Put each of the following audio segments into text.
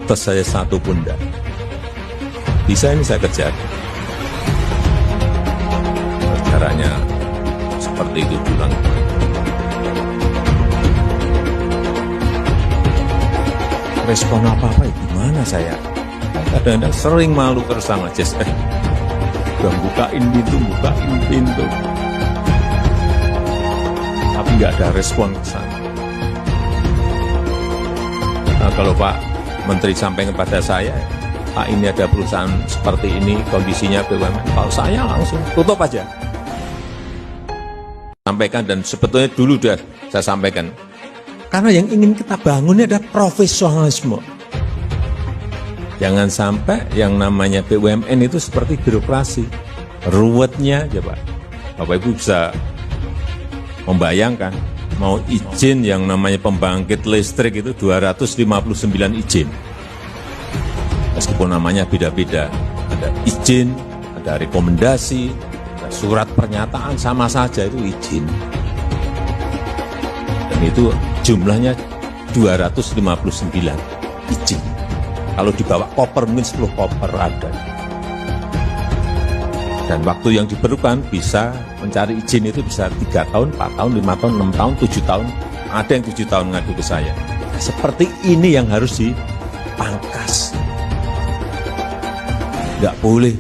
tes saya satu pun enggak. Bisa ini saya kejar. Caranya seperti itu bilang. Respon apa-apa gimana saya? Kadang-kadang sering malu terus sama Jess. Udah bukain pintu. Tapi nggak ada respon ke sana. Nah, kalau Pak Menteri sampaikan kepada saya, Pak ini ada perusahaan seperti ini, kondisinya BUMN, kalau saya langsung tutup aja. Sampaikan, dan sebetulnya dulu sudah saya sampaikan. Karena yang ingin kita bangun ini adalah profesionalisme. Jangan sampai yang namanya BUMN itu seperti birokrasi. Ruwetnya aja Pak. Bapak Ibu bisa membayangkan, mau izin yang namanya pembangkit listrik itu 259 izin. Meskipun namanya beda-beda. Ada izin, ada rekomendasi, ada surat pernyataan, sama saja itu izin. Dan itu jumlahnya 259 izin. Kalau dibawa koper mungkin 10 koper ada. Dan waktu yang diperlukan bisa mencari izin itu bisa 3 tahun, 4 tahun, 5 tahun, 6 tahun, 7 tahun. Ada yang 7 tahun ngadu ke saya. Nah, seperti ini yang harus dipangkas. Nggak boleh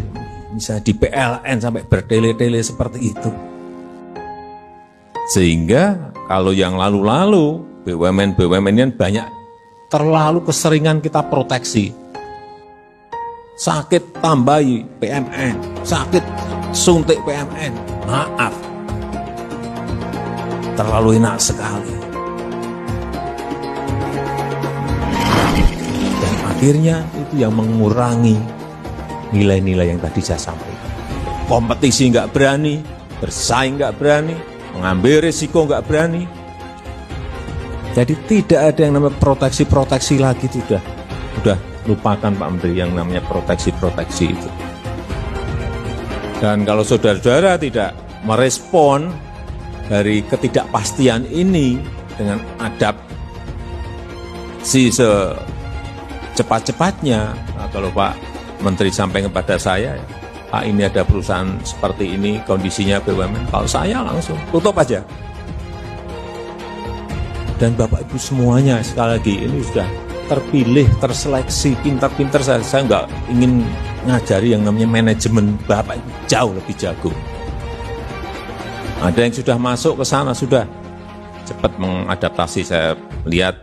bisa di PLN sampai bertele-tele seperti itu. Sehingga kalau yang lalu-lalu BUMN ini banyak terlalu keseringan kita proteksi. Sakit tambahi PMN, sakit suntik PMN. Maaf, terlalu enak sekali. Dan akhirnya itu yang mengurangi nilai-nilai yang tadi saya sampaikan. Kompetisi nggak berani, bersaing nggak berani, mengambil risiko nggak berani. Jadi tidak ada yang namanya proteksi-proteksi lagi, sudah lupakan Pak Menteri yang namanya proteksi-proteksi itu. Dan kalau saudara-saudara tidak merespon dari ketidakpastian ini dengan adaptasi secepat-cepatnya, nah kalau Pak Menteri sampaikan kepada saya, Pak ini ada perusahaan seperti ini, kondisinya BUMN, kalau saya langsung tutup aja. Dan Bapak Ibu semuanya sekali lagi ini sudah terpilih, terseleksi, pintar-pintar. Saya nggak ingin ngajari yang namanya manajemen. Bapak Ibu jauh lebih jago. Ada yang sudah masuk ke sana, sudah cepat mengadaptasi. Saya lihat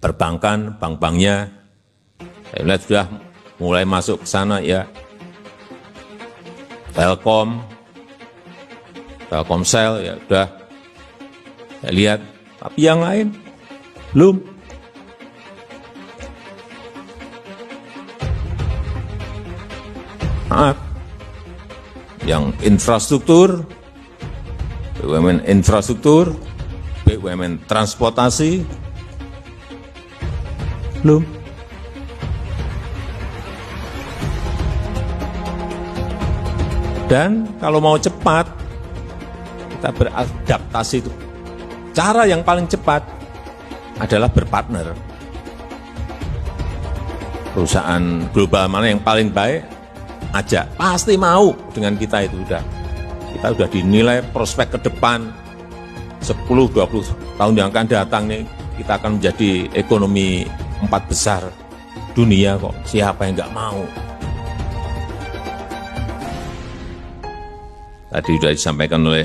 perbankan, bank-banknya, saya lihat sudah mulai masuk ke sana ya. Telkomsel ya sudah saya lihat. Tapi yang lain belum. Maaf, yang infrastruktur, BUMN infrastruktur, BUMN transportasi, belum. Dan kalau mau cepat, kita beradaptasi itu. Cara yang paling cepat adalah berpartner. Perusahaan global mana yang paling baik, ajak. Pasti mau dengan kita itu udah. Kita udah dinilai prospek ke depan 10-20 tahun yang akan datang nih, kita akan menjadi ekonomi 4 besar dunia kok. Siapa yang nggak mau? Tadi sudah disampaikan oleh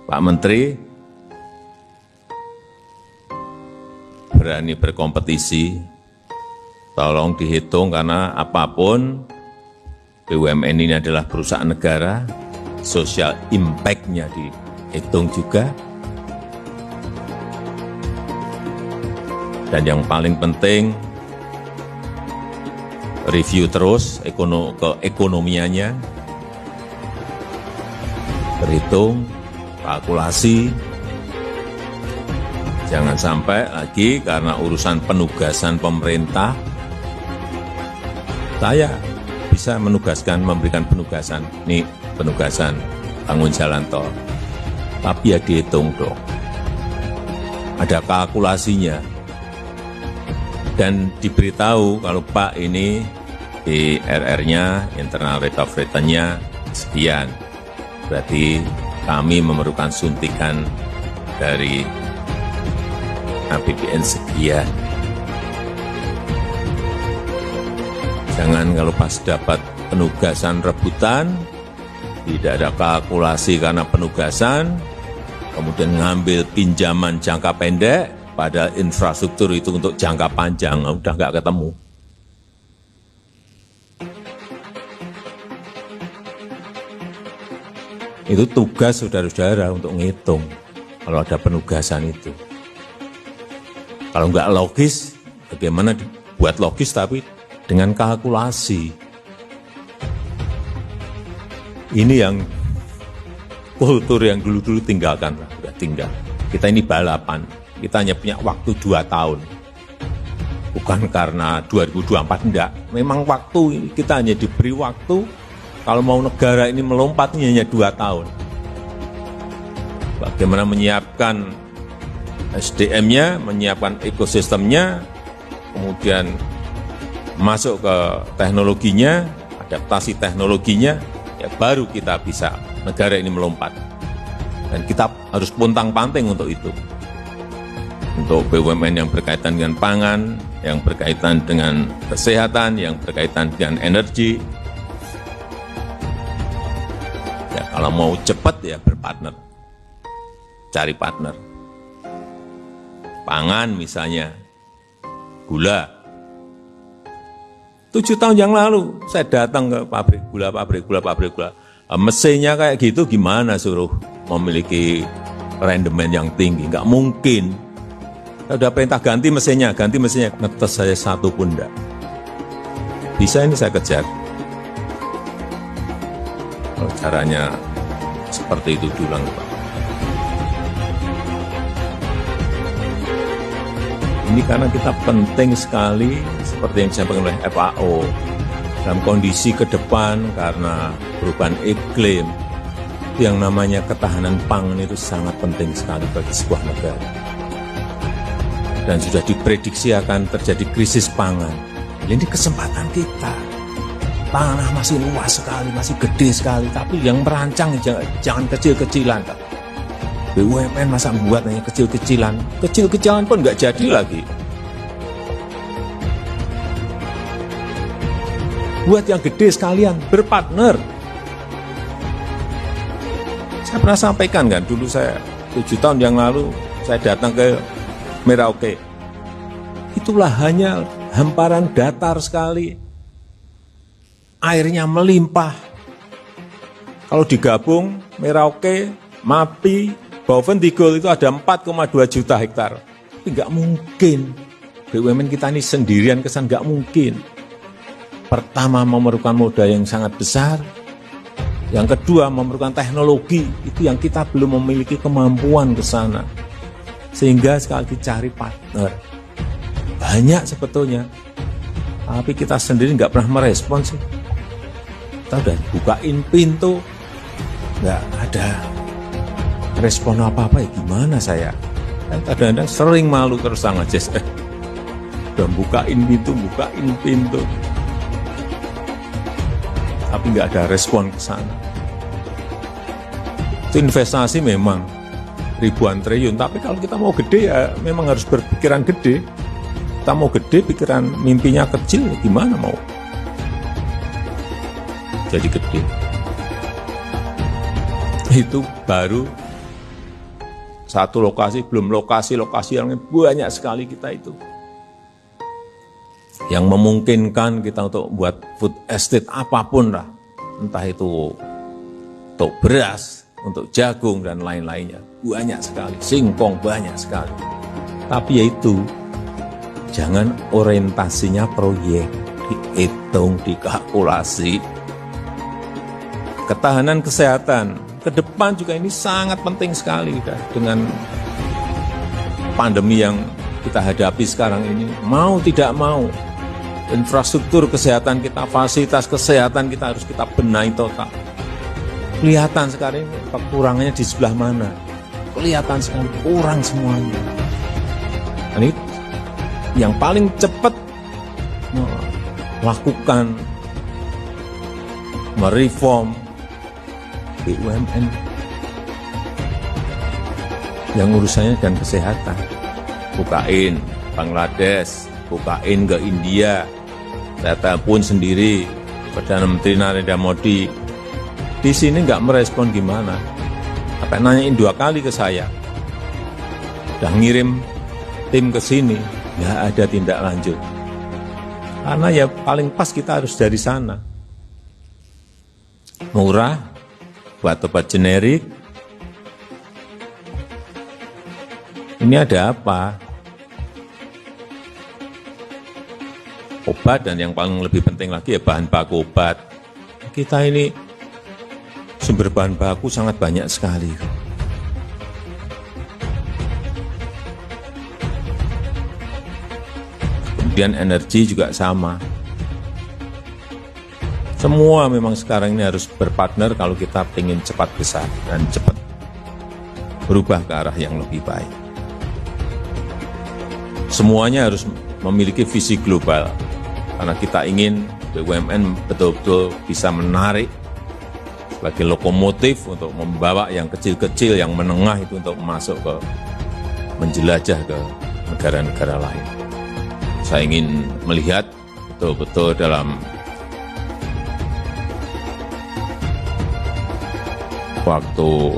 Pak Menteri, berani berkompetisi, tolong dihitung karena apapun BUMN ini adalah perusahaan negara, social impact-nya dihitung juga. Dan yang paling penting, review terus keekonomiannya, berhitung, kalkulasi. Jangan sampai lagi karena urusan penugasan pemerintah, saya bisa memberikan penugasan. Nih penugasan bangun jalan tol. Tapi ya dihitung dong. Ada kalkulasinya. dan diberitahu kalau Pak ini IRR-nya, internal rate of return-nya sekian. Berarti kami memerlukan suntikan dari APBN sekian. Jangan kalau pas dapat penugasan rebutan, tidak ada kalkulasi karena penugasan, kemudian ngambil pinjaman jangka pendek, padahal infrastruktur itu untuk jangka panjang, udah nggak ketemu. Itu tugas saudara-saudara untuk ngitung kalau ada penugasan itu. Kalau nggak logis, bagaimana dibuat logis tapi dengan kalkulasi. Ini yang kultur yang dulu-dulu tinggalkan, udah tinggal. Kita ini balapan, kita hanya punya waktu 2 tahun. Bukan karena 2024, enggak. Memang waktu, kita hanya diberi waktu. Kalau mau negara ini melompat ini hanya 2 tahun. Bagaimana menyiapkan SDM-nya, menyiapkan ekosistemnya, kemudian masuk ke teknologinya, adaptasi teknologinya, ya baru kita bisa negara ini melompat. Dan kita harus pontang-panting untuk itu. Untuk BUMN yang berkaitan dengan pangan, yang berkaitan dengan kesehatan, yang berkaitan dengan energi. Ya, kalau mau cepat ya berpartner, cari partner. Pangan misalnya, gula. 7 tahun yang lalu saya datang ke pabrik gula. Mesinnya kayak gitu gimana suruh memiliki rendemen yang tinggi? Nggak mungkin. Saya udah perintah ganti mesinnya, ngetes saya satu pun enggak. Bisa ini saya kejar. Kalau caranya seperti itu diulang, Pak. Ini karena kita penting sekali, seperti yang disampaikan oleh FAO, dalam kondisi ke depan karena perubahan iklim, yang namanya ketahanan pangan itu sangat penting sekali bagi sebuah negara. Dan sudah diprediksi akan terjadi krisis pangan. Ini kesempatan kita. Tanah masih luas sekali, masih gede sekali, tapi yang merancang jangan kecil-kecilan. BUMN masa membuat hanya kecil-kecilan. Kecil-kecilan pun nggak jadi lagi. Buat yang gede sekalian, berpartner. Saya pernah sampaikan kan, dulu saya 7 tahun yang lalu, saya datang ke Merauke. Itulah hanya hamparan datar sekali. Airnya melimpah. Kalau digabung, Merauke, Mapi, Bovendigul itu ada 4,2 juta hektar. Tapi nggak mungkin. BUMN kita ini sendirian kesan nggak mungkin. Pertama, memerlukan modal yang sangat besar. Yang kedua, memerlukan teknologi. Itu yang kita belum memiliki kemampuan ke sana. Sehingga sekali lagi cari partner. Banyak sebetulnya. Tapi kita sendiri nggak pernah merespon sih. Kita udah bukain pintu. Nggak ada respon apa-apa, ya gimana saya? Kadang-kadang sering malu terus sama aja. Udah bukain pintu. Tapi nggak ada respon ke sana. Itu investasi memang ribuan triliun, tapi kalau kita mau gede ya memang harus berpikiran gede. Kita mau gede, pikiran mimpinya kecil, gimana mau jadi gede? Itu baru satu lokasi, belum lokasi-lokasi yang banyak sekali kita itu. Yang memungkinkan kita untuk buat food estate apapun lah. Entah itu untuk beras, untuk jagung, dan lain-lainnya. Banyak sekali, singkong banyak sekali. Tapi yaitu, jangan orientasinya proyek, dihitung, dikalkulasi. Ketahanan kesehatan, ke depan juga ini sangat penting sekali dengan pandemi yang kita hadapi sekarang ini. Mau tidak mau, infrastruktur kesehatan kita, fasilitas kesehatan kita harus kita benahi total. Kelihatan sekarang ini kekurangannya di sebelah mana. Kelihatan sekali kurang semuanya. Dan itu yang paling cepat melakukan mereform BUMN yang urusannya dan kesehatan. Bukain Bangladesh, bukain ke India. Saya telepon sendiri Perdana Menteri Narendra Modi. Di sini nggak merespon gimana. Apa nanyain 2 kali ke saya. Udah ngirim tim ke sini, nggak ada tindak lanjut. Karena ya paling pas kita harus dari sana. Murah, buat obat generik. Ini ada apa? Obat dan yang paling lebih penting lagi ya bahan baku obat. Kita ini sumber bahan baku sangat banyak sekali. Kemudian energi juga sama. Semua memang sekarang ini harus berpartner kalau kita ingin cepat besar dan cepat berubah ke arah yang lebih baik. Semuanya harus memiliki visi global, karena kita ingin BUMN betul-betul bisa menarik sebagai lokomotif untuk membawa yang kecil-kecil, yang menengah itu untuk masuk ke menjelajah ke negara-negara lain. Saya ingin melihat betul-betul dalam waktu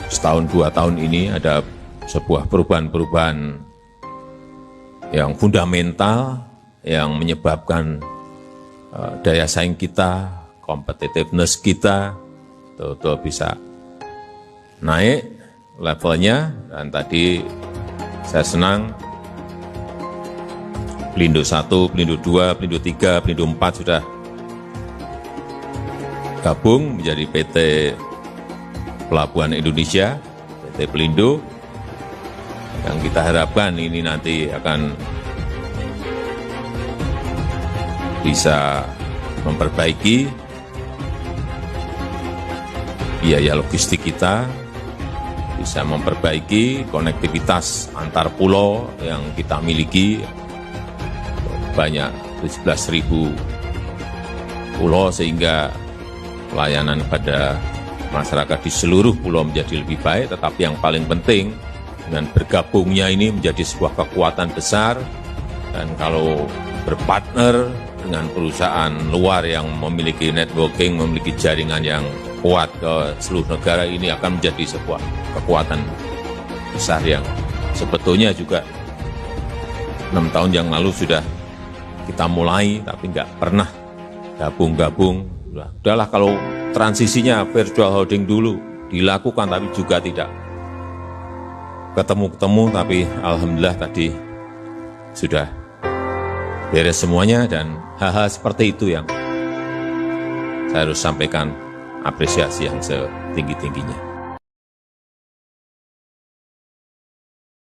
setahun 2 tahun ini ada sebuah perubahan-perubahan yang fundamental yang menyebabkan daya saing kita, competitiveness kita betul-betul bisa naik levelnya. Dan tadi saya senang Pelindo 1, Pelindo 2, Pelindo 3, Pelindo 4 sudah gabung menjadi PT Pelabuhan Indonesia, PT Pelindo, yang kita harapkan ini nanti akan bisa memperbaiki biaya logistik kita, bisa memperbaiki konektivitas antar pulau yang kita miliki, banyak 17.000 pulau, sehingga pelayanan pada masyarakat di seluruh pulau menjadi lebih baik. Tetapi yang paling penting, dengan bergabungnya ini menjadi sebuah kekuatan besar, dan kalau berpartner dengan perusahaan luar yang memiliki networking, memiliki jaringan yang kuat ke seluruh negara, ini akan menjadi sebuah kekuatan besar yang sebetulnya juga 6 tahun yang lalu sudah kita mulai, tapi nggak pernah gabung-gabung. Udahlah kalau transisinya virtual holding dulu dilakukan, tapi juga tidak ketemu-ketemu, tapi alhamdulillah tadi sudah beres semuanya. Dan hal-hal seperti itu yang saya harus sampaikan apresiasi yang setinggi-tingginya.